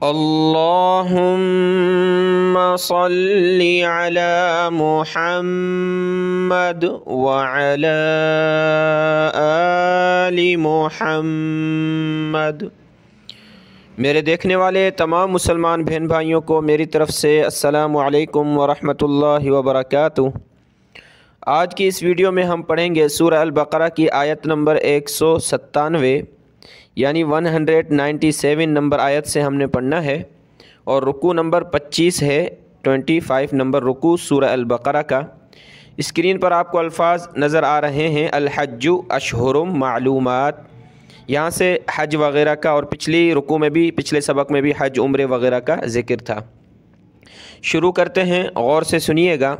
اللهم صل على محمد وعلى آل محمد۔ میرے دیکھنے والے تمام مسلمان بہن بھائیوں کو میری طرف سے السلام علیکم ورحمۃ اللہ وبرکاتہ۔ آج کی اس ویڈیو میں ہم پڑھیں گے سورہ البقرہ کی آیت نمبر 197 یعنی 197 نمبر آیت سے ہم نے پڑھنا ہے، اور رکوع نمبر 25 ہے، 25 نمبر رکوع سورہ البقرہ کا۔ اسکرین پر آپ کو الفاظ نظر آ رہے ہیں، الحج اشہر معلومات، یہاں سے حج وغیرہ کا، اور پچھلی رکوع میں بھی، پچھلے سبق میں بھی حج عمرے وغیرہ کا ذکر تھا۔ شروع کرتے ہیں، غور سے سنیے گا۔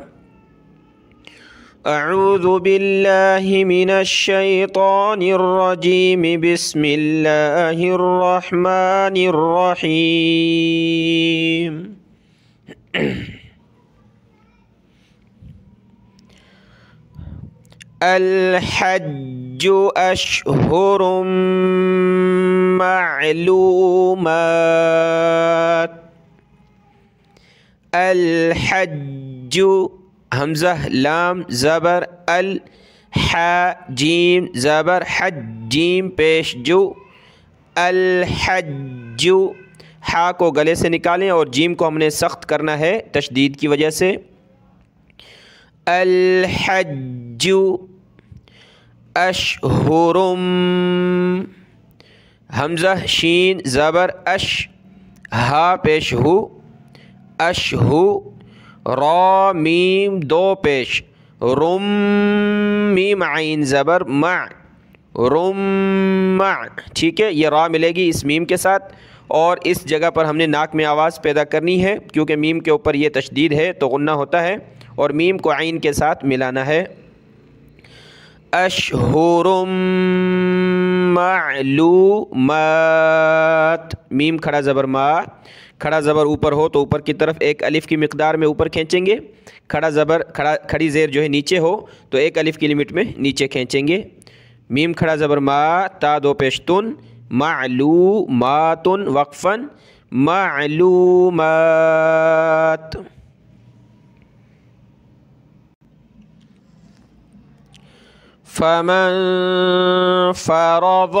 اعوذ باللہ من الشیطان الرجیم، بسم اللہ الرحمن الرحیم۔ الحج اشہر معلومات۔ الحج حمزہ لام زبر الح، جیم زبر حج، جیم پیش جو، الحج، حا کو گلے سے نکالیں اور جیم کو ہم نے سخت کرنا ہے تشدید کی وجہ سے۔ الحج اشہرم، حمزہ شین زبر اش، ہا پیش ہو، اشہو، را میم دو پیش، رم میم عین زبر مع، رم، ٹھیک ہے، یہ را ملے گی اس میم کے ساتھ، اور اس جگہ پر ہم نے ناک میں آواز پیدا کرنی ہے کیونکہ میم کے اوپر یہ تشدید ہے تو غنہ ہوتا ہے، اور میم کو عین کے ساتھ ملانا ہے۔ اشہر معلومات، میم کھڑا زبر ما، کھڑا زبر اوپر ہو تو اوپر کی طرف ایک الف کی مقدار میں اوپر کھینچیں گے، کھڑا زبر کھڑی زیر جو ہے نیچے ہو تو ایک الف کی لمٹ میں نیچے کھینچیں گے۔ میم کھڑا زبر ما، تا دو پیش تن، معلومات وقفاً، معلومات۔ فمن فرض،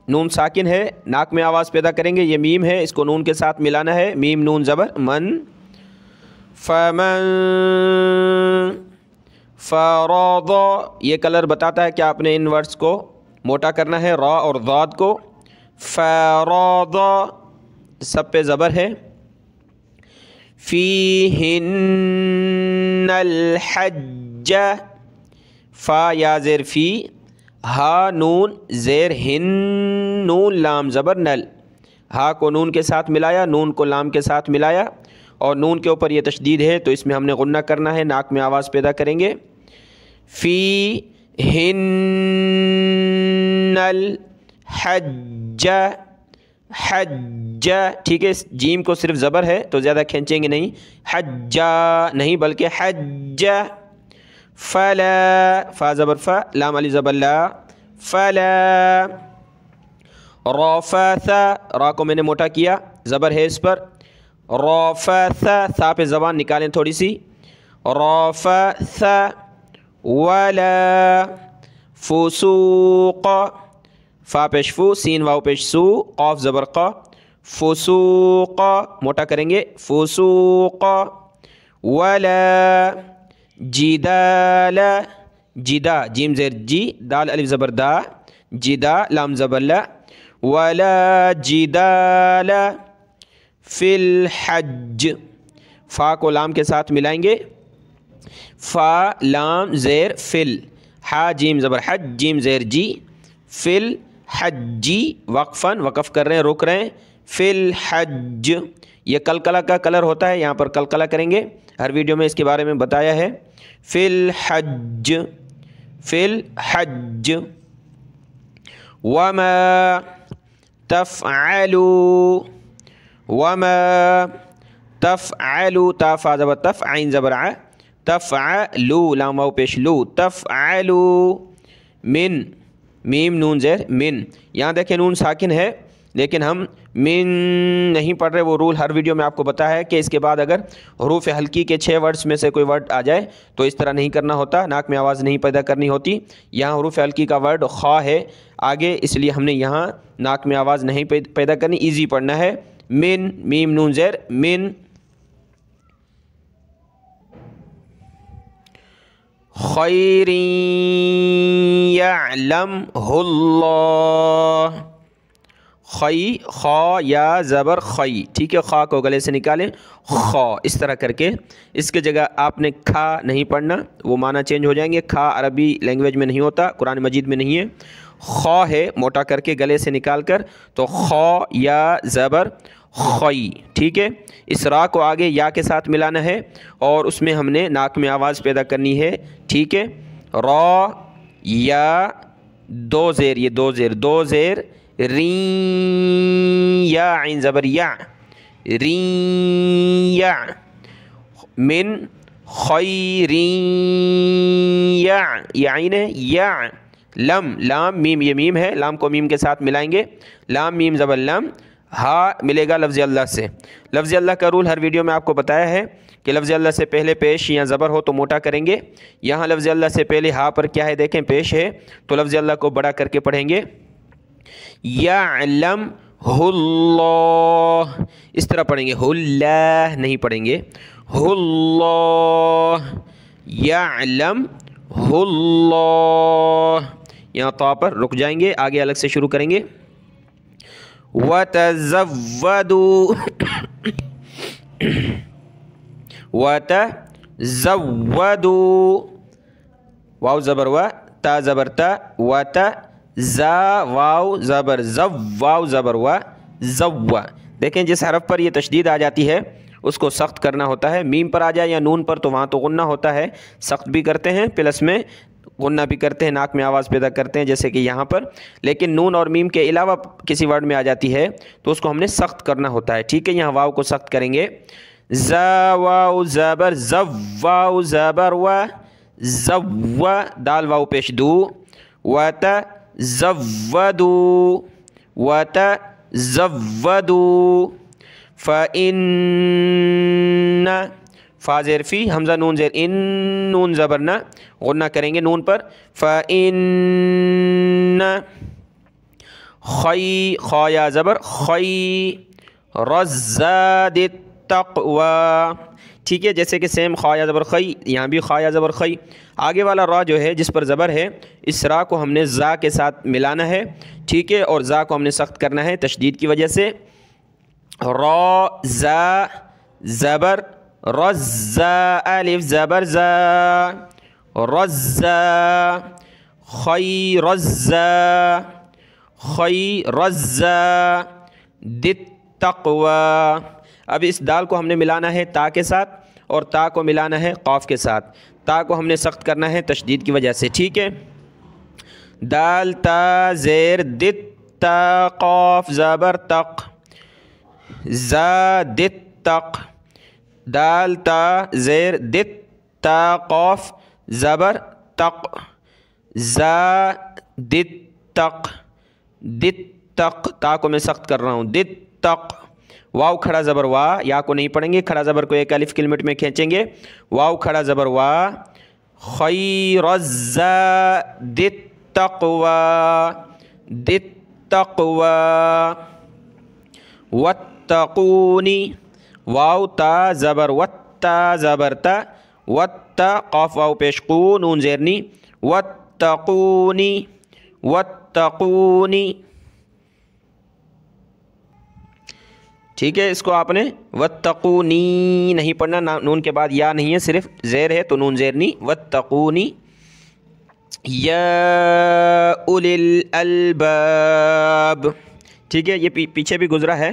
نون ساکن ہے، ناک میں آواز پیدا کریں گے، یہ میم ہے، اس کو نون کے ساتھ ملانا ہے، میم نون زبر من۔ فمن فرض، یہ کلر بتاتا ہے کہ آپ نے ان ورڈز کو موٹا کرنا ہے، را اور ضاد کو۔ فرض سب پہ زبر ہے۔ فیہن الحج، فا یا زیر فی، ہا نون زیر ہن، نون لام زبر نل، ہا کو نون کے ساتھ ملایا، نون کو لام کے ساتھ ملایا، اور نون کے اوپر یہ تشدید ہے تو اس میں ہم نے غنہ کرنا ہے، ناک میں آواز پیدا کریں گے۔ فی ہن الحج، حج، ٹھیک ہے، جیم کو صرف زبر ہے تو زیادہ کھینچیں گے نہیں، حجا نہیں بلکہ حج۔ فلا، فا زبر فا، لام علی زبر لا، فلا۔ رفث، را کو میں نے موٹا کیا، زبر ہے اس پر، رفث، ثا پہ زبان نکالیں تھوڑی سی، رفث۔ ولا فسوق، فا پیش فو، سین واو پیش سو، قاف زبر قا، فسوق، موٹا کریں گے، فسوق۔ ولا جدال، جدا، جیم زیر جی، دال الف زبر دا، جدا لام زبر لا، ولا جدال فی الحج، فا کو لام کے ساتھ ملائیں گے، فا لام زیر فل، ہا جیم زبر حج، جیم زیر جی، فل حجی، وقفاً، وقف کر رہے ہیں، رک رہے ہیں، فی الحج، یہ قلقلہ کا کلر ہوتا ہے، یہاں پر قلقلہ کریں گے، ہر ویڈیو میں اس کے بارے میں بتایا ہے۔ فی الحج، فی الحج۔ وما تفعلوا، وما تفعلوا، تا فا زبر تف، عین زبر ع، تفعلوا لام واو پیش لو، تفعلوا من، میم نون زیر من، یہاں دیکھیں نون ساکن ہے، لیکن ہم من نہیں پڑھ رہے. وہ رول ہر ویڈیو میں آپ کو بتایا ہے کہ اس کے بعد اگر حروف ہلکی کے 6 ورڈز میں سے کوئی ورڈ آ جائے تو اس طرح نہیں کرنا ہوتا, ناک میں آواز نہیں پیدا کرنی ہوتی. یہاں حروف ہلکی کا ورڈ خا ہے آگے, اس لیے ہم نے یہاں ناک میں آواز نہیں پیدا کرنی, ایزی پڑھنا ہے. من, میم نون زیر, من. خیر یعلمہ اللہ. خی, خا یا زبر خی, ٹھیک ہے, خا کو گلے سے نکالیں, خا اس طرح کر کے. اس کے جگہ آپ نے کھا نہیں پڑھنا, وہ معنی چینج ہو جائیں گے. کھا عربی لینگویج میں نہیں ہوتا, قرآن مجید میں نہیں ہے. خا ہے موٹا کر کے گلے سے نکال کر, تو خا یا زبر خی, ٹھیک ہے. اس را کو آگے یا کے ساتھ ملانا ہے اور اس میں ہم نے ناک میں آواز پیدا کرنی ہے, ٹھیک ہے. را یا دو زیر, یہ دو زیر, دو زیر, رین یا عین زبر یا, رین یا. من خیر یا, یہ عین ہے, یا. لم, لام میم, یہ میم ہے, لام کو میم کے ساتھ ملائیں گے, لام میم زبر لم. ہا ملے گا لفظ اللہ سے. لفظ اللہ کا رول ہر ویڈیو میں آپ کو بتایا ہے کہ لفظ اللہ سے پہلے پیش یا زبر ہو تو موٹا کریں گے. یہاں لفظ اللہ سے پہلے ہا پر کیا ہے دیکھیں, پیش ہے, تو لفظ اللہ کو بڑا کر کے پڑھیں گے. یعلمہ اللہ, اس طرح پڑھیں گے, اللہ نہیں پڑھیں گے, اللہ. یعلمہ اللہ, یہاں طا پر رک جائیں گے, آگے الگ سے شروع کریں گے. وَتَزَوَّدُوا وَتَزَوَّدُوا, واو زبر وا, تا زبر تا, وَتَ زا واو زبر زو, واو زبر وا, زو. دیکھیں جس حرف پر یہ تشدید آ جاتی ہے اس کو سخت کرنا ہوتا ہے. میم پر آ جائے یا نون پر تو وہاں تو غنہ ہوتا ہے, سخت بھی کرتے ہیں پلس میں غنہ بھی کرتے ہیں, ناک میں آواز پیدا کرتے ہیں جیسے کہ یہاں پر. لیکن نون اور میم کے علاوہ کسی ورڈ میں آ جاتی ہے تو اس کو ہم نے سخت کرنا ہوتا ہے, ٹھیک ہے. یہاں واو کو سخت کریں گے. زا واو زبر زو, واو زبر و, زو, دال واو پیش دو. وَتَزَوَّدُوا وَتَزَوَّدُوا فَإِنَّ, فا زیر فی, حمزہ نون زیر ان, نون زبر نہ, غنہ کریں گے نون پر. فَإِنَّ خی, خا یا زبر خی, رَزَّادِ التَّقْوَى, ٹھیک ہے. جیسے کہ سیم خا یا زبر خی, یہاں بھی خا یا زبر خی. آگے والا را جو ہے جس پر زبر ہے, اس را کو ہم نے زا کے ساتھ ملانا ہے, ٹھیک ہے, اور زا کو ہم نے سخت کرنا ہے تشدید کی وجہ سے. را زا زبر رزا, الف زبر زا, رزا. خی رزا, خی رزا دِتَّقْوَى. اب اس دال کو ہم نے ملانا ہے تا کے ساتھ اور تا کو ملانا ہے قاف کے ساتھ. تا کو ہم نے سخت کرنا ہے تشدید کی وجہ سے, ٹھیک ہے. دال تا زیر دت, تا قاف زبر تق, زا دت تق. دال تا زیر دت, تا قاف زبر تق, زا دت تق, دت تق. تا کو میں سخت کر رہا ہوں, دت تق. واو کھڑا زبر وا, یا کو نہیں پڑھیں گے, کھڑا زبر کو ایک الف کی لمٹ میں کھینچیں گے. واو کھڑا زبر وا, خیر الزاد التقوى, التقوى. واتقونی, واو تا زبر وتا زبر تا, وتا قاف واو پیش قو, نون زیرنی, واتقونی واتقونی, ٹھیک ہے. اس کو آپ نے واتقونی نہیں پڑھنا, نون کے بعد یا نہیں ہے, صرف زیر ہے تو نون زیرنی. واتقونی. یا اولی الالباب, ٹھیک ہے. یہ پیچھے بھی گزرا ہے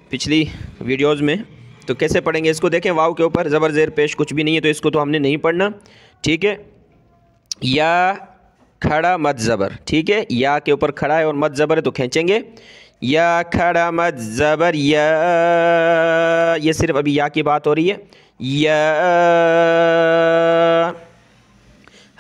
پچھلی ویڈیوز میں, تو کیسے پڑھیں گے اس کو دیکھیں. واو کے اوپر زبر زیر پیش کچھ بھی نہیں ہے تو اس کو تو ہم نے نہیں پڑھنا, ٹھیک ہے. یا کھڑا مد زبر, ٹھیک ہے. یا کے اوپر کھڑا ہے اور مد زبر ہے تو کھینچیں گے. یا کھڑا مد زبر یا, یہ صرف ابھی یا کی بات ہو رہی ہے. یا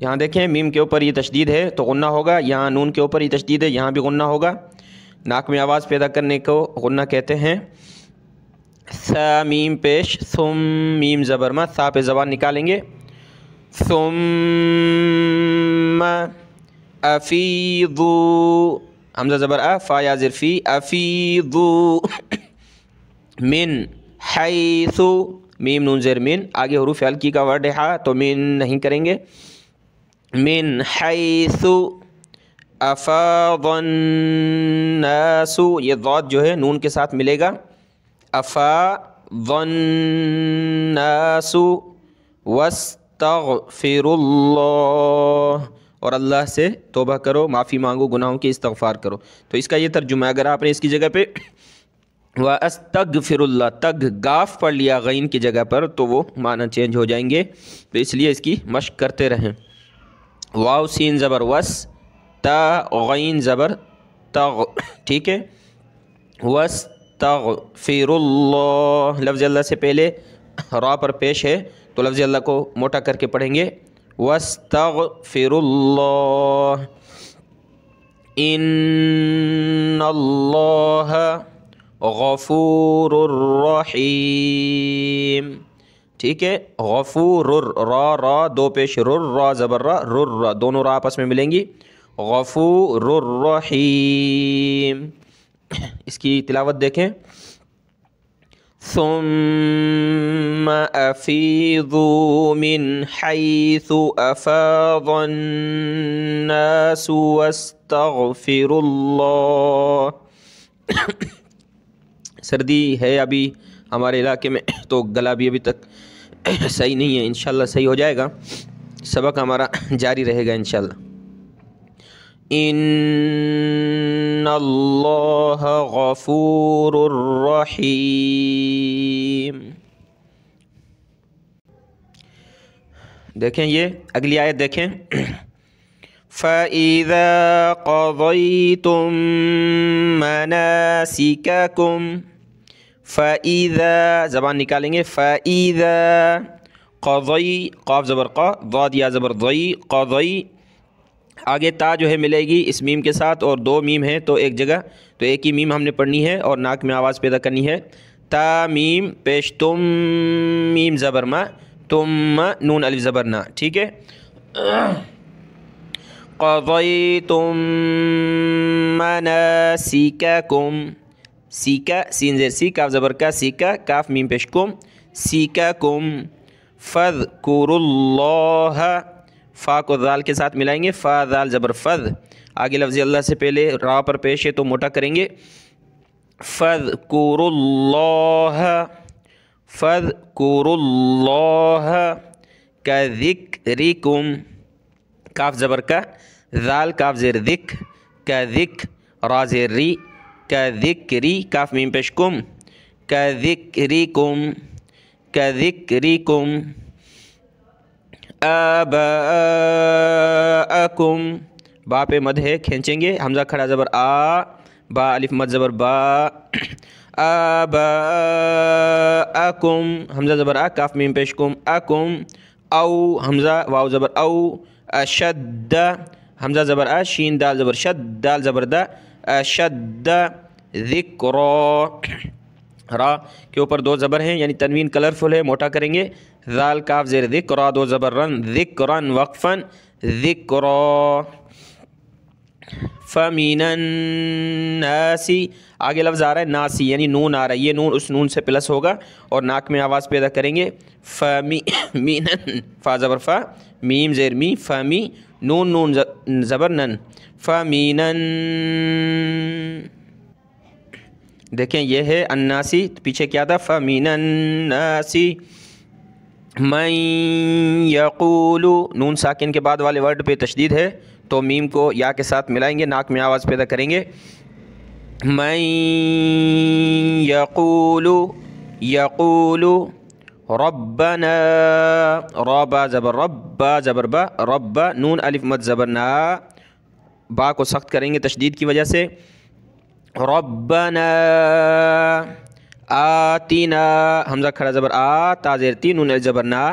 یہاں دیکھیں میم کے اوپر یہ تشدید ہے تو غنہ ہوگا، یہاں نون کے اوپر یہ تشدید ہے یہاں بھی غنہ ہوگا۔ ناک میں آواز پیدا کرنے کو غنہ کہتے ہیں۔ ثا میم پیش، ثم میم زبر ما، ثا پہ زبان نکالیں گے، ثم افیضو، حمزہ زبر ا، فا یا زیر فی، افیضو من حیث، میم نون زیر من، آگے حروف حلقی کا ورڈ ہے ہا تو من نہیں کریں گے، من حیث افاض الناس، یہ ضاد جو ہے نون کے ساتھ ملے گا، افاض الناس واستغفر اللہ، اور اللہ سے توبہ کرو، معافی مانگو، گناہوں کی استغفار کرو۔ تو اس کا یہ ترجمہ ہے۔ اگر آپ نے اس کی جگہ پہ وَأَسْتَغْفِرُ اللَّهَ تگ گاف پڑھ لیا غین کی جگہ پر تو وہ معنی چینج ہو جائیں گے، تو اس لیے اس کی مشق کرتے رہیں۔ واو سین زبر وس، تا غین زبر تغ، ٹھیک ہے، وَاسْتَغْفِرُ اللَّهَ، لفظ اللہ سے پہلے را پر پیش ہے تو لفظ اللہ کو موٹا کر کے پڑھیں گے، وَاسْتَغْفِرُ اللَّهَ إِنَّ اللَّهَ غفور الرحیم، ٹھیک ہے، غفور، را را دو پیش، را زبر را دونوں را آپس میں ملیں گی، غفور الرحیم۔ اس کی تلاوت دیکھیں، ثم افیضوا من حیث افاض الناس واستغفروا اللہ۔ سردی ہے ابھی ہمارے علاقے میں تو گلا بھی ابھی تک صحیح نہیں ہے، انشاءاللہ صحیح ہو جائے گا، سبق ہمارا جاری رہے گا انشاءاللہ۔ ان اللہ غفور الرحیم۔ دیکھیں یہ اگلی آیت دیکھیں، فَإِذَا قَضَيْتُم مَّنَاسِكَكُمْ، فَإِذَا زبان نکالیں گے، فَإِذَا قَضَيْ، قاف زبر قا، ضاد یا زبر ضئی، قَضَيْ، آگے تا جو ہے ملے گی اس میم کے ساتھ، اور دو میم ہیں تو ایک جگہ، تو ایک ہی میم ہم نے پڑھنی ہے اور ناک میں آواز پیدا کرنی ہے۔ تا میم پیش تم میم زبر ما، تم نون الف زبر نا، ٹھیک ہے، قضیتم مناسککم، سیکا سین زیر سی، کاف زبر کا، سیکا، کاف میم پیش کم، سیککم، فاذکروا اللہ، فا کو ذال کے ساتھ ملائیں گے، فا ذال زبر فذ، آگے لفظ اللہ سے پہلے را پر پیش ہے تو موٹا کریں گے، فاذکروا اللہ، فاذکروا اللہ کذکرکم، کاف زبر کا، ذال کاف زیر ذک، کذک، را زیر ری، کذکری، کاف میم پیش کم، کذکرکم، کذکرکم، آباءکم، با پہ مد ہے کھینچیں گے، حمزہ کھڑا زبر آ، با الف مد زبر با، آباءکم، حمزہ زبر آ، کاف میم پیش کم، اکم، او حمزہ واو زبر او، اشد، حمزہ زبر آ، شین دال زبر شد، دال زبر دا، اشد، ذکرا، را کے اوپر دو زبر ہیں یعنی تنوین کلرفل ہے، موٹا کریں گے، ذال کاف زیر ذکر، دو زبر رن، ذکرن وقفن، ذکرا، فَمِنَ النَّاسِ، آگے لفظ آ رہا ہے ناسی یعنی نون آ رہا ہے، یہ نون اس نون سے پلس ہوگا اور ناک میں آواز پیدا کریں گے، فَمِنَن، فا زبر فا، میم زیر می، فَمی، نون نون زبر نن، فَمِنَن، دیکھیں یہ ہے الناسی، پیچھے کیا تھا، فَمِنَ النَّاسِ مَن یقول، نون ساکن کے بعد والے ورڈ پہ تشدید ہے تو میم کو یا کے ساتھ ملائیں گے، ناک میں آواز پیدا کریں گے، من یقول، یقول ربنا، ربا زبر ربا زبر با، ربا نون الف مد زبر نا، با کو سخت کریں گے تشدید کی وجہ سے، ربنا آتنا، حمزہ کھڑا زبر آ، تا زیر تی، نون الف زبر نا،